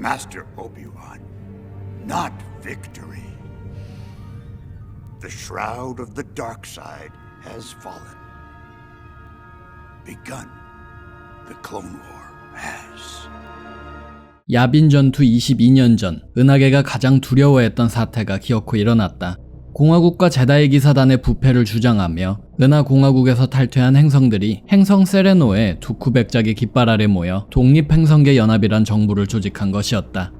Master Obi-Wan, not victory. The shroud of the dark side has fallen. Begun. The Clone War has. 야빈 전투 22년 전, 은하계가 가장 두려워했던 사태가 기어코 일어났다. 공화국과 제다이 기사단의 부패를 주장하며 은하공화국에서 탈퇴한 행성들이 행성 세레노의 두쿠 백작의 깃발 아래 모여 독립행성계 연합이란 정부를 조직한 것이었다.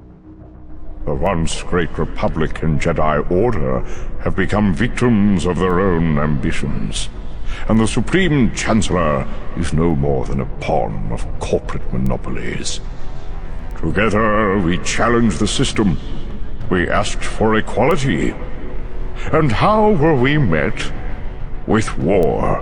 The once great Republic and Jedi Order have become victims of their own ambitions, and the Supreme Chancellor is no more than a pawn of corporate monopolies. Together we challenged the system. We asked for equality. And how were we met? With war.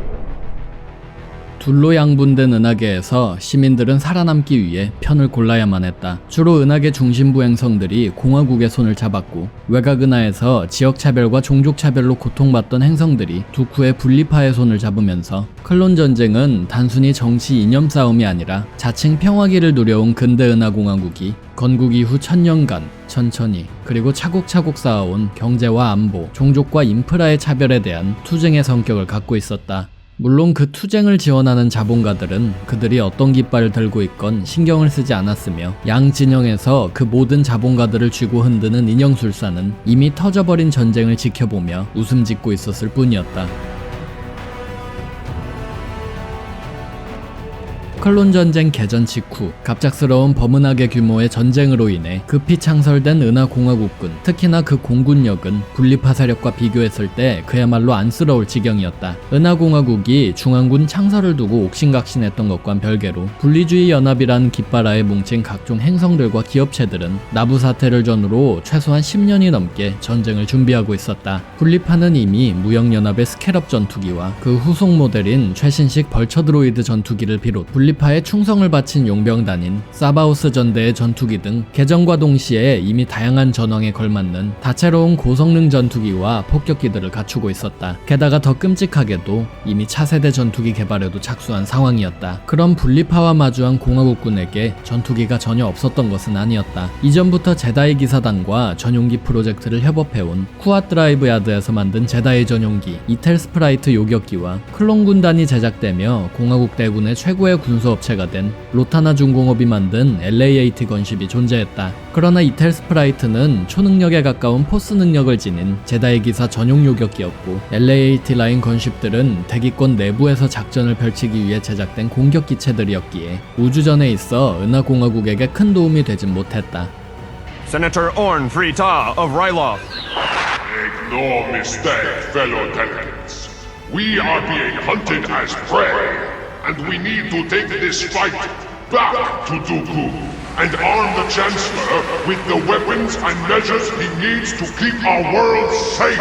둘로 양분된 은하계에서 시민들은 살아남기 위해 편을 골라야만 했다. 주로 은하계 중심부 행성들이 공화국의 손을 잡았고, 외곽 은하에서 지역차별과 종족차별로 고통받던 행성들이 두쿠의 분리파의 손을 잡으면서 클론 전쟁은 단순히 정치 이념 싸움이 아니라 자칭 평화기를 누려온 근대 은하공화국이 건국 이후 1000년간 천천히 그리고 차곡차곡 쌓아온 경제와 안보, 종족과 인프라의 차별에 대한 투쟁의 성격을 갖고 있었다. 물론 그 투쟁을 지원하는 자본가들은 그들이 어떤 깃발을 들고 있건 신경을 쓰지 않았으며 양 진영에서 그 모든 자본가들을 쥐고 흔드는 인형술사는 이미 터져버린 전쟁을 지켜보며 웃음 짓고 있었을 뿐이었다. 클론 전쟁 개전 직후 갑작스러운 범은하계 규모의 전쟁으로 인해 급히 창설된 은하공화국군, 특히나 그 공군력은 분리파 세력과 비교했을 때 그야말로 안쓰러울 지경이었다. 은하공화국이 중앙군 창설을 두고 옥신각신했던 것과는 별개로 분리주의 연합이란 깃발 아래 뭉친 각종 행성들과 기업체들은 나부 사태를 전후로 최소한 10년이 넘게 전쟁을 준비하고 있었다. 분리파는 이미 무역연합의 스캐럽 전투기와 그 후속 모델인 최신식 벌처 드로이드 전투기를 비롯 분리파에 충성을 바친 용병단인 사바오스 전대의 전투기 등 개정과 동시에 이미 다양한 전황에 걸맞는 다채로운 고성능 전투기와 폭격기들을 갖추고 있었다. 게다가 더 끔찍하게도 이미 차세대 전투기 개발에도 착수한 상황이었다. 그런 분리파와 마주한 공화국군에게 전투기가 전혀 없었던 것은 아니었다. 이전부터 제다이 기사단과 전용기 프로젝트를 협업해온 쿠앗 드라이브 야드에서 만든 제다이 전용기 이텔 스프라이트 요격기와 클론 군단이 제작되며 공화국 대군의 최고의 군수업체가 된 로타나 중공업이 만든 LA-AT 건십이 존재했다. 그러나 이텔 스프라이트는 초능력에 가까운 포스 능력을 지닌 제다이 기사 전용 요격기였고, LA-AT 라인 건십들은 대기권 내부에서 작전을 펼치기 위해 제작된 공격 기체들이었기에 우주전에 있어 은하공화국에게 큰 도움이 되진 못했다. Senator Orn Frita of Ryloth. Make no mistake, fellow delegates. We are being hunted as prey, and we need to take this fight back to Dooku and arm the Chancellor with the weapons and measures he needs to keep our world safe.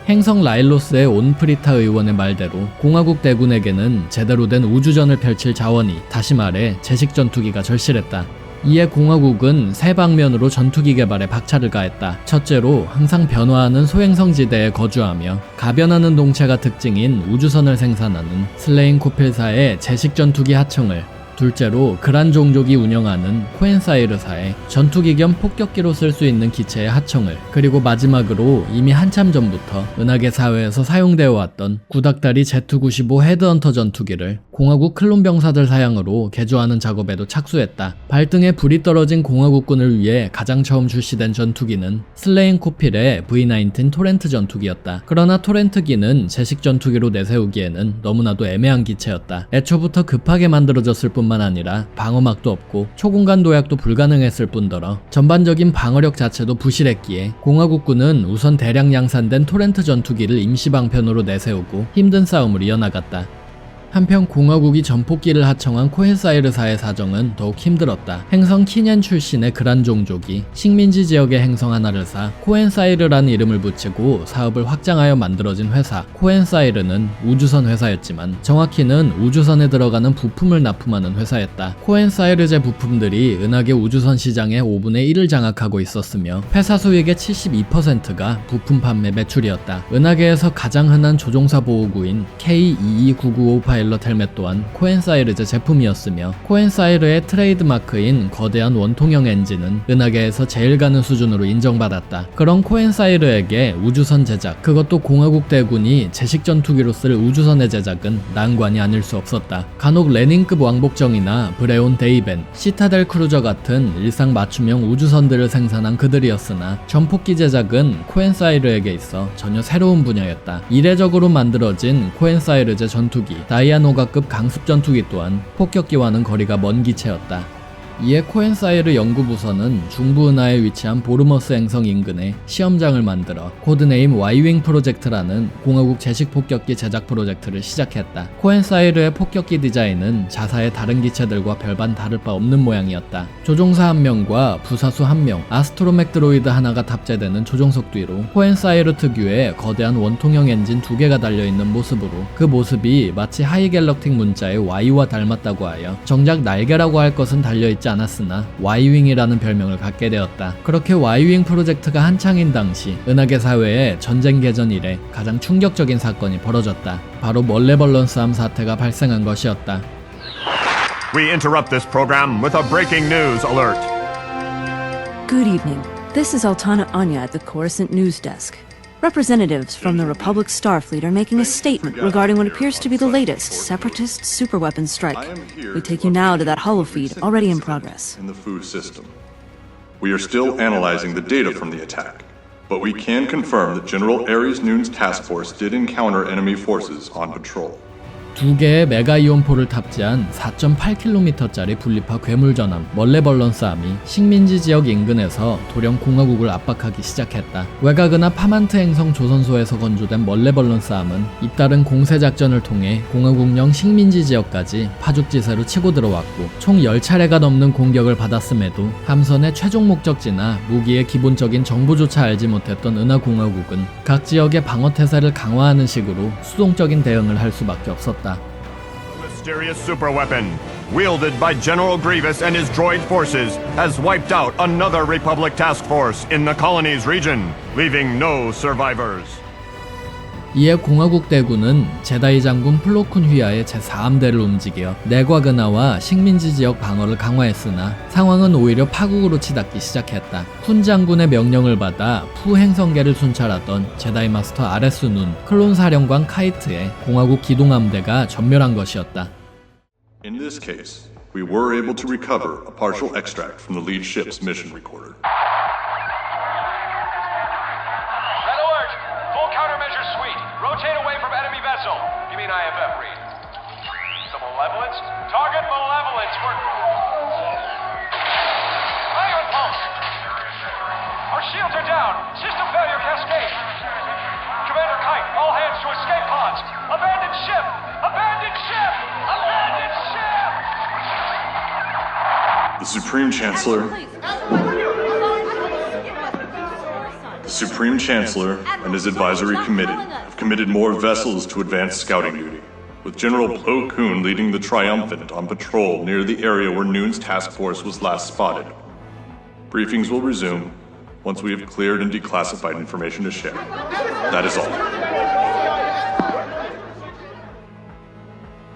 행성 라일로스의 온프리타 의원의 말대로 공화국 대군에게는 제대로 된 우주전을 펼칠 자원이, 다시 말해 제식 전투기가 절실했다. 이에 공화국은 세 방면으로 전투기 개발에 박차를 가했다. 첫째로 항상 변화하는 소행성 지대에 거주하며 가변하는 동체가 특징인 우주선을 생산하는 슬레인 코필사의 제식 전투기 하청을, 둘째로 그란 종족이 운영하는 코엔사이르사의 전투기 겸 폭격기로 쓸 수 있는 기체의 하청을, 그리고 마지막으로 이미 한참 전부터 은하계 사회에서 사용되어 왔던 구닥다리 Z95 헤드헌터 전투기를 공화국 클론 병사들 사양으로 개조하는 작업에도 착수했다. 발등에 불이 떨어진 공화국군을 위해 가장 처음 출시된 전투기는 슬레인 코필의 V19 토렌트 전투기였다. 그러나 토렌트기는 제식 전투기로 내세우기에는 너무나도 애매한 기체였다. 애초부터 급하게 만들어졌을 뿐만 아니라 방어막도 없고 초공간 도약도 불가능했을 뿐더러 전반적인 방어력 자체도 부실했기에 공화국군은 우선 대량 양산된 토렌트 전투기를 임시 방편으로 내세우고 힘든 싸움을 이어나갔다. 한편 공화국이 전폭기를 하청한 코엔사이르사의 사정은 더욱 힘들었다. 행성 키넨 출신의 그란 종족이 식민지 지역의 행성 하나를 사 코엔사이르라는 이름을 붙이고 사업을 확장하여 만들어진 회사. 코엔사이르는 우주선 회사였지만 정확히는 우주선에 들어가는 부품을 납품하는 회사였다. 코엔사이르제 부품들이 은하계 우주선 시장의 5분의 1을 장악하고 있었으며 회사 수익의 72%가 부품 판매 매출이었다. 은하계에서 가장 흔한 조종사 보호구인 K-22995 파일럿 파일럿 헬멧 또한 코엔사이르제 제품이었으며 코엔사이르의 트레이드마크인 거대한 원통형 엔진은 은하계에서 제일 가는 수준으로 인정받았다. 그런 코엔사이르에게 우주선 제작, 그것도 공화국 대군이 제식 전투기로 쓸 우주선의 제작은 난관이 아닐 수 없었다. 간혹 레닌급 왕복정이나 브레온 데이벤, 시타델 크루저 같은 일상 맞춤형 우주선들을 생산한 그들이었으나 전폭기 제작은 코엔사이르에게 있어 전혀 새로운 분야였다. 이례적으로 만들어진 코엔사이르제 전투기, 다이아노가급 강습 전투기 또한 폭격기와는 거리가 먼 기체였다. 이에 코엔사이르 연구부서는 중부 은하에 위치한 보르머스 행성 인근에 시험장을 만들어 코드네임 Y윙 프로젝트라는 공화국 제식 폭격기 제작 프로젝트를 시작했다. 코엔사이르의 폭격기 디자인은 자사의 다른 기체들과 별반 다를 바 없는 모양이었다. 조종사 1명과 부사수 1명, 아스트로맥 드로이드 하나가 탑재되는 조종석 뒤로 코엔사이르 특유의 거대한 원통형 엔진 2개가 달려있는 모습으로 그 모습이 마치 하이갤럭틱 문자의 Y와 닮았다고 하여 정작 날개라고 할 것은 달려있지 않았으나 Y윙이라는 별명을 갖게 되었다. 그렇게 Y윙 프로젝트가 한창인 당시 은하계 사회에 전쟁 개전 이래 가장 충격적인 사건이 벌어졌다. 바로 멀레벌런스함 사태가 발생한 것이었다. We interrupt this program with a breaking news alert. Good evening. This is Altana Anya at the Coruscant News Desk. Representatives from the Republic Starfleet are making a statement regarding what appears to be the latest separatist superweapon strike. We take you now to that holofeed already in progress. In the food system. We are still analyzing the data from the attack, but we can confirm that General Ares Noon's task force did encounter enemy forces on patrol. 2개의 메가이온포를 탑재한 4.8km짜리 분리파 괴물전함 멀레벌런스함이 식민지 지역 인근에서 도령 공화국을 압박하기 시작했다. 외곽은하 파만트 행성 조선소에서 건조된 멀레벌런스함은 잇따른 공세작전을 통해 공화국령 식민지 지역까지 파죽지세로 치고 들어왔고 총 10차례가 넘는 공격을 받았음에도 함선의 최종 목적지나 무기의 기본적인 정보조차 알지 못했던 은하공화국은 각 지역의 방어태세를 강화하는 식으로 수동적인 대응을 할 수밖에 없었다. Mysterious superweapon, wielded by General Grievous and his droid forces, has wiped out another Republic task force in the colonies region, leaving no survivors. 이에 공화국 대군은 제다이 장군 플로쿤 휘하의 제4함대를 움직여 내곽 은하와 식민지 지역 방어를 강화했으나 상황은 오히려 파국으로 치닫기 시작했다. 훈 장군의 명령을 받아 푸 행성계를 순찰하던 제다이 마스터 아레스 눈, 클론 사령관 카이트의 공화국 기동함대가 전멸한 것이었다. In this case, we were able to recover a partial extract from the lead ship's mission recorder. Red alert! Full countermeasure suite. Rotate away from enemy vessel. You mean IFF read? The Malevolence? Target Malevolence for... Ion pulse! Our shields are down. System failure cascade. Commander Kite, all hands to escape pods. Abandon ship! Abandon ship! Abandon ship! The Supreme Chancellor... The Supreme Chancellor and his advisory committee have committed more vessels to advanced scouting duty, with General Plo Koon leading the Triumphant on patrol near the area where Noon's task force was last spotted. Briefings will resume once we have cleared and declassified information to share. That is all.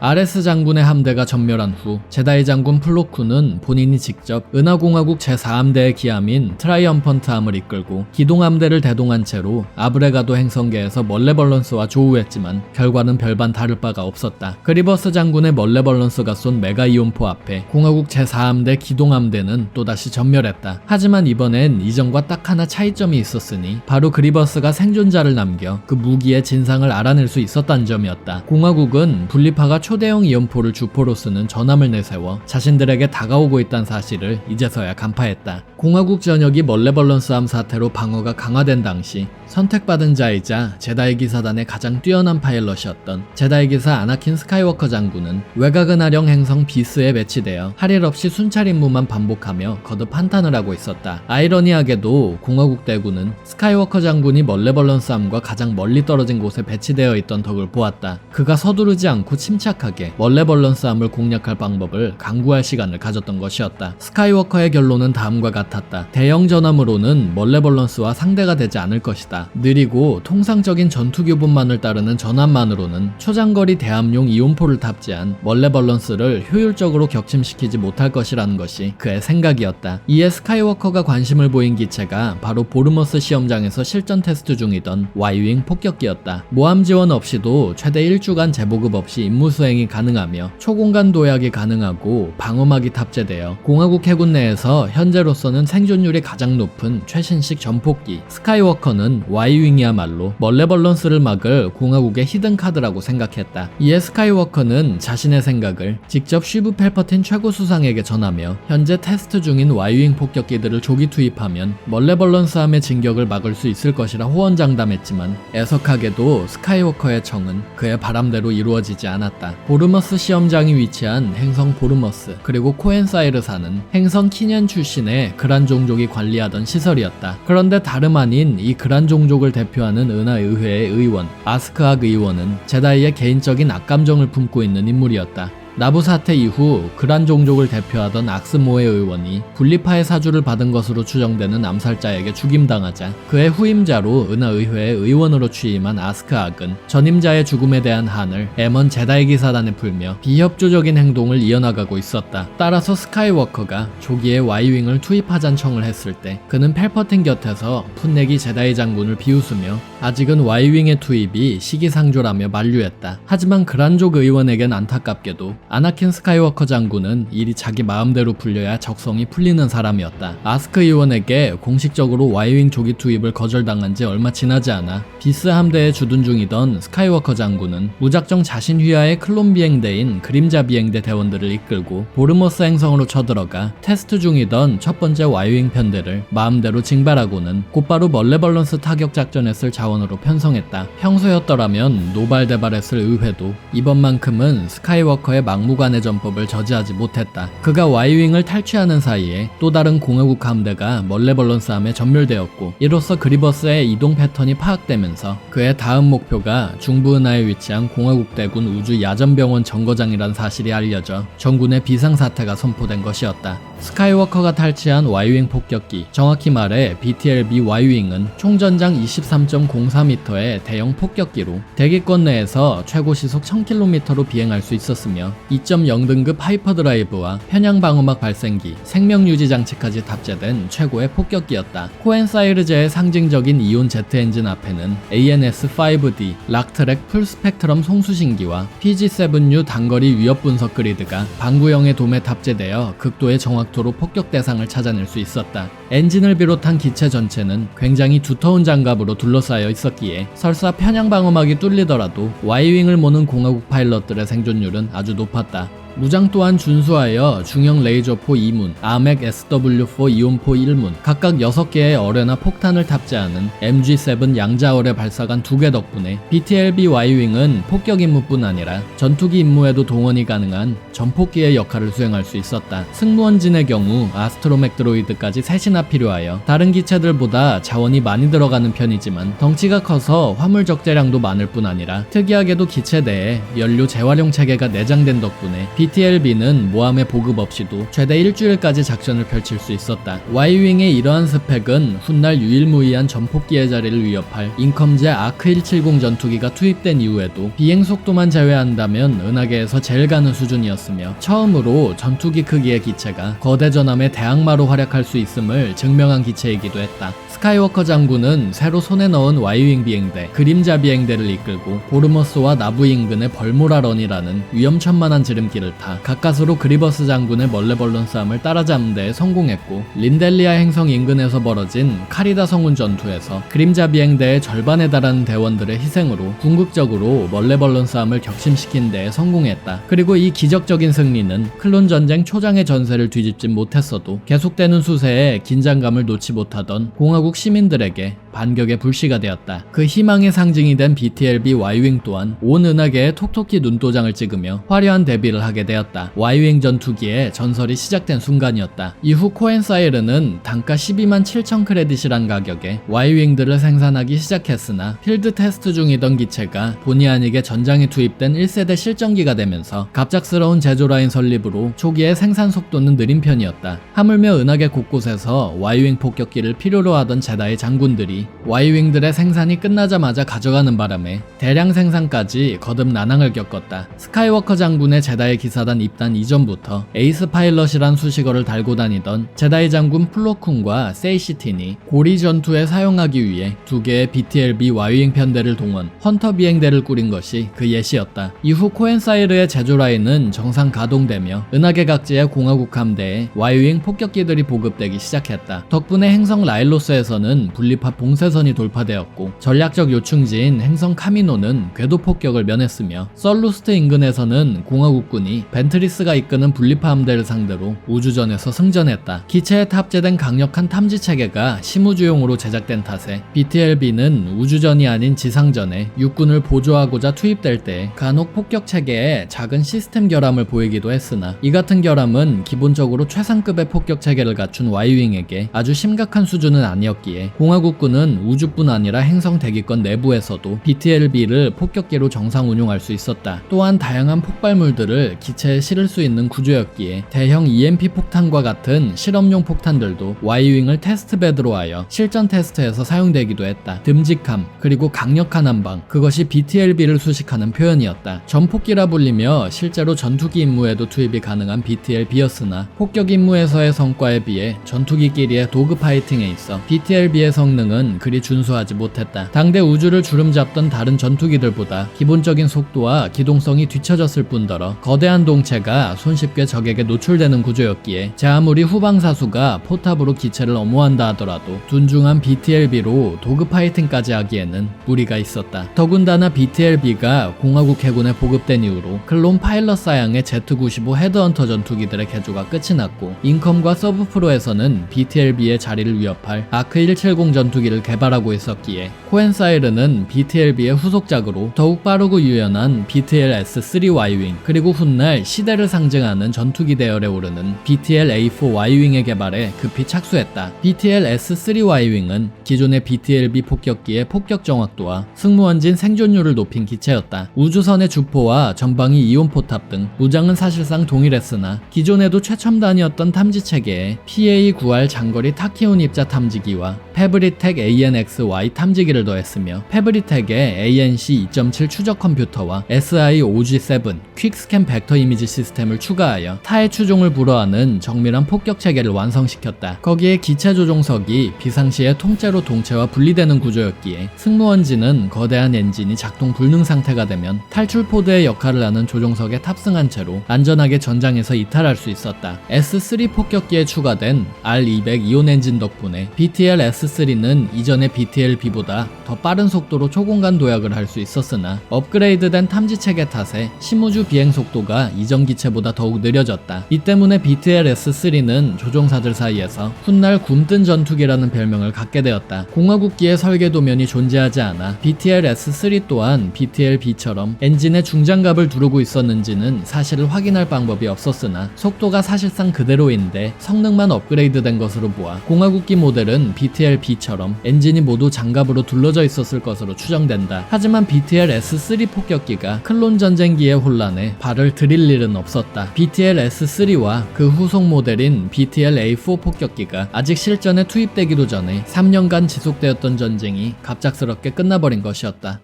아레스 장군의 함대가 전멸한 후 제다이 장군 플로쿤은 본인이 직접 은하공화국 제4함대의 기함인 트라이엄펀트함을 이끌고 기동함대를 대동한 채로 아브레가도 행성계에서 멀레벌런스와 조우했지만 결과는 별반 다를 바가 없었다. 그리버스 장군의 멀레벌런스가 쏜 메가이온포 앞에 공화국 제4함대 기동함대는 또다시 전멸했다. 하지만 이번엔 이전과 딱 하나 차이점이 있었으니 바로 그리버스가 생존자를 남겨 그 무기의 진상을 알아낼 수 있었다는 점이었다. 공화국은 분리파가 초대형 이연포를 주포로 쓰는 전함을 내세워 자신들에게 다가오고 있다는 사실을 이제서야 간파했다. 공화국 전역이 멀레벌런스함 사태로 방어가 강화된 당시 선택받은 자이자 제다이 기사단의 가장 뛰어난 파일럿이었던 제다이 기사 아나킨 스카이워커 장군은 외곽은하령 행성 비스에 배치되어 할 일 없이 순찰 임무만 반복하며 거듭 한탄을 하고 있었다. 아이러니하게도 공화국 대군은 스카이워커 장군이 멀레벌런스함과 가장 멀리 떨어진 곳에 배치되어 있던 덕을 보았다. 그가 서두르지 않고 침착 침착하게 멀레벌런스함을 공략할 방법을 강구할 시간을 가졌던 것이었다. 스카이워커의 결론은 다음과 같았다. 대형 전함으로는 멀레벌런스와 상대가 되지 않을 것이다. 느리고 통상적인 전투 교본만을 따르는 전함만으로는 초장거리 대함용 이온포를 탑재한 멀레벌런스를 효율적으로 격침시키지 못할 것이라는 것이 그의 생각이었다. 이에 스카이워커가 관심을 보인 기체가 바로 보르머스 시험장에서 실전 테스트 중이던 Y윙 폭격기였다. 모함 지원 없이도 최대 1주간 재보급 없이 임무 수행이 가능하며 초공간 도약이 가능하고 방어막이 탑재되어 공화국 해군 내에서 현재로서는 생존율이 가장 높은 최신식 전폭기 스카이워커는 Y윙이야말로 멀레벌런스를 막을 공화국의 히든 카드라고 생각했다. 이에 스카이워커는 자신의 생각을 직접 쉬브 펠퍼틴 최고 수상에게 전하며 현재 테스트 중인 Y윙 폭격기들을 조기 투입하면 멀레벌런스함의 진격을 막을 수 있을 것이라 호언장담했지만 애석하게도 스카이워커의 청은 그의 바람대로 이루어지지 않았다. 보르머스 시험장이 위치한 행성 보르머스 그리고 코엔사이르사는 행성 키년 출신의 그란 종족이 관리하던 시설이었다. 그런데 다름 아닌 이 그란 종족을 대표하는 은하 의회의 의원 아스크악 의원은 제다이의 개인적인 악감정을 품고 있는 인물이었다. 나부 사태 이후 그란 종족을 대표하던 악스모의 의원이 분리파의 사주를 받은 것으로 추정되는 암살자에게 죽임당하자 그의 후임자로 은하의회의 의원으로 취임한 아스크악은 전임자의 죽음에 대한 한을 M1 제다이 기사단에 풀며 비협조적인 행동을 이어나가고 있었다. 따라서 스카이워커가 조기에 Y윙을 투입하자는 청을 했을 때 그는 펠퍼틴 곁에서 풋내기 제다이 장군을 비웃으며 아직은 Y윙의 투입이 시기상조라며 만류했다. 하지만 그란족 의원에겐 안타깝게도 아나킨 스카이워커 장군은 일이 자기 마음대로 풀려야 적성이 풀리는 사람이었다. 아스크 의원에게 공식적으로 Y윙 조기 투입을 거절당한 지 얼마 지나지 않아 비스 함대에 주둔 중이던 스카이워커 장군은 무작정 자신 휘하의 클론 비행대인 그림자 비행대 대원들을 이끌고 보르머스 행성으로 쳐들어가 테스트 중이던 첫 번째 Y윙 편대를 마음대로 징발하고는 곧바로 멀레벌런스 타격 작전에 쓸 자원으로 편성했다. 평소였더라면 노발대발했을 의회도 이번만큼은 스카이워커의 막무가내 전법을 저지하지 못했다. 그가 Y윙을 탈취하는 사이에 또 다른 공화국 함대가 멀레벌런스함에 전멸되었고 이로써 그리버스의 이동 패턴이 파악되면서 그의 다음 목표가 중부은하에 위치한 공화국대군 우주 야전병원 정거장이란 사실이 알려져 전군의 비상사태가 선포된 것이었다. 스카이워커가 탈취한 Y윙 폭격기, 정확히 말해 BTLB Y윙은 총전장 23.04m의 대형 폭격기로 대기권 내에서 최고 시속 1000km로 비행할 수 있었으며 2.0등급 하이퍼드라이브와 편향 방어막 발생기, 생명유지 장치까지 탑재된 최고의 폭격기였다. 코엔사이르제의 상징적인 이온 제트 엔진 앞에는 ANS-5D, 락트랙 풀스펙트럼 송수신기와 PG-7U 단거리 위협 분석 그리드가 방구형의 돔에 탑재되어 극도의 정확도로 폭격 대상을 찾아낼 수 있었다. 엔진을 비롯한 기체 전체는 굉장히 두터운 장갑으로 둘러싸여 있었기에 설사 편향 방어막이 뚫리더라도 Y윙을 모는 공화국 파일럿들의 생존율은 아주 높았다. 무장 또한 준수하여 중형 레이저포 2문, 아맥 SW4 이온포 1문, 각각 6개의 어뢰나 폭탄을 탑재하는 MG7 양자어뢰 발사관 2개 덕분에 BTLB Y윙은 폭격 임무뿐 아니라 전투기 임무에도 동원이 가능한 전폭기의 역할을 수행할 수 있었다. 승무원진의 경우 아스트로맥 드로이드까지 셋이나 필요하여 다른 기체들보다 자원이 많이 들어가는 편이지만 덩치가 커서 화물 적재량도 많을 뿐 아니라 특이하게도 기체 내에 연료 재활용 체계가 내장된 덕분에 BTLB는 모함의 보급 없이도 최대 일주일까지 작전을 펼칠 수 있었다. Y윙의 이러한 스펙은 훗날 유일무이한 전폭기의 자리를 위협할 인컴제 아크 170 전투기가 투입된 이후에도 비행 속도만 제외한다면 은하계에서 제일 가는 수준이었으며 처음으로 전투기 크기의 기체가 거대 전함의 대항마로 활약할 수 있음을 증명한 기체이기도 했다. 스카이워커 장군은 새로 손에 넣은 Y윙 비행대, 그림자 비행대를 이끌고 보르머스와 나부 인근의 벌모라런이라는 위험천만한 지름길을 타 가까스로 그리버스 장군의 멀레벌런스함을 따라잡는 데 성공했고 린델리아 행성 인근에서 벌어진 카리다 성운 전투에서 그림자 비행대의 절반에 달하는 대원들의 희생으로 궁극적으로 멀레벌런스함을 격침시킨 데에 성공했다. 그리고 이 기적적인 승리는 클론 전쟁 초장의 전세를 뒤집진 못했어도 계속되는 수세에 긴장감을 놓지 못하던 공화국 시민들에게 반격의 불씨가 되었다. 그 희망의 상징이 된 BTLB Y윙 또한 온 은하계에 톡톡히 눈도장을 찍으며 화려한 데뷔를 하게 시작하게 되었다. Y윙 전투기의 전설이 시작된 순간이었다. 이후 코엔사이르는 단가 12만 7천 크레딧이란 가격에 Y윙들을 생산하기 시작했으나 필드 테스트 중이던 기체가 본의 아니게 전장에 투입된 1세대 실전기가 되면서 갑작스러운 제조 라인 설립으로 초기에 생산 속도는 느린 편이었다. 하물며 은하계 곳곳에서 Y윙 폭격기를 필요로 하던 제다의 장군들이 Y윙들의 생산이 끝나자마자 가져가는 바람에 대량 생산까지 거듭 난항을 겪었다. 스카이워커 장군의 제다의 기사단 입단 이전부터 에이스 파일럿이란 수식어를 달고 다니던 제다의 장군 플로쿤과 세이시틴이 고리 전투에 사용하기 위해 두 개의 BTLB Y윙 편대를 동원, 헌터 비행대를 꾸린 것이 그 예시였다. 이후 코엔사이르의 제조 라인은 정상 가동되며 은하계 각지의 공화국 함대에 Y윙 폭격기들이 보급되기 시작했다. 덕분에 행성 라일로스에서는 분리파 봉쇄선이 돌파되었고 전략적 요충지인 행성 카미노는 궤도 폭격을 면했으며 썰루스트 인근에서는 공화국군이 벤트리스가 이끄는 분리파 함대를 상대로 우주전에서 승전했다. 기체에 탑재된 강력한 탐지 체계가 심우주용으로 제작된 탓에 BTLB는 우주전이 아닌 지상전에 육군을 보조하고자 투입될 때 간혹 폭격 체계에 작은 시스템 결함을 보이기도 했으나 이 같은 결함은 기본적으로 최상급의 폭격 체계를 갖춘 Y윙에게 아주 심각한 수준은 아니었기에 공화국군은 우주뿐 아니라 행성 대기권 내부에서도 BTLB를 폭격기로 정상 운용할 수 있었다. 또한 다양한 폭발물들을 기체에 실을 수 있는 구조였기에 대형 EMP 폭탄과 같은 실험용 폭탄들도 Y윙을 테스트베드로 하여 실전 테스트에서 사용되기도 했다. 듬직함 그리고 강력한 한방, 그것이 BTLB를 수식하는 표현이었다. 전폭기라 불리며 실제로 전투기 임무에도 투입이 가능한 BTLB였으나 폭격 임무에서의 성과에 비해 전투기끼리의 도그 파이팅에 있어 BTLB의 성능은 그리 준수하지 못했다. 당대 우주를 주름잡던 다른 전투기들보다 기본적인 속도와 기동성이 뒤처졌을 뿐더러 거대한 동체가 손쉽게 적에게 노출되는 구조였기에 제 아무리 후방사수가 포탑으로 기체를 엄호한다 하더라도 둔중한 BTLB로 도그 파이팅까지 하기에는 무리가 있었다. 더군다나 BTLB가 공화국 해군에 보급된 이후로 클론 파일럿 사양의 Z-95 헤드헌터 전투기들의 개조가 끝이 났고 인컴과 서브프로에서는 BTLB의 자리를 위협할 아크 170 전투기를 개발하고 있었기에 코엔사이르는 BTLB의 후속작으로 더욱 빠르고 유연한 BTL-S3 Y윙 그리고 훗날 시대를 상징하는 전투기 대열에 오르는 BTL-A4 Y윙의 개발에 급히 착수했다. BTL-S3 Y윙은 기존의 BTLB 폭격기의 폭격 정확도와 승무원진 생존율을 높인 기체였다. 우주선의 주포와 전방위 이온 포탑 등 무장은 사실상 동일했으나 기존에도 최첨단이었던 탐지 체계에 PA-9R 장거리 타키온 입자 탐지기와 페브리텍 ANXY 탐지기를 더했으며 페브리텍의 ANC 2.7 추적 컴퓨터와 SI-OG7 퀵스캔 벡터 이미지 시스템을 추가하여 타의 추종을 불허하는 정밀한 폭격 체계를 완성시켰다. 거기에 기체 조종석이 비상시에 통째로 동체와 분리되는 구조였기에 승무원진은 거대한 엔진이 작동 불능 상태가 되면 탈출 포드의 역할을 하는 조종석에 탑승한 채로 안전하게 전장에서 이탈할 수 있었다. S3 폭격기에 추가된 R200 이온 엔진 덕분에 BTL-S3는 이전의 BTL-B보다 더 빠른 속도로 초공간 도약을 할 수 있었으나 업그레이드된 탐지 체계 탓에 심우주 비행 속도가 이전 기체보다 더욱 느려졌다. 이 때문에 BTL-S3는 조종사들 사이에서 훗날 굼뜬 전투기라는 별명을 갖게 되었다. 공화국기의 설계 도면이 존재하지 않아 BTL-S3 또한 BTL-B처럼 엔진에 중장갑을 두르고 있었는지는 사실을 확인할 방법이 없었으나 속도가 사실상 그대로인데 성능만 업그레이드된 것으로 보아 공화국기 모델은 BTL-B처럼 엔진이 모두 장갑으로 둘러져 있었을 것으로 추정된다. 하지만 BTL-S3 폭격기가 클론 전쟁기의 혼란에 발을 들일 일은 없었다. BTL-S3와 그 후속 모델인 BTL-A4 폭격기가 아직 실전에 투입되기도 전에 3년간 지속되었던 전쟁이 갑작스럽게 끝나버린 것이었다.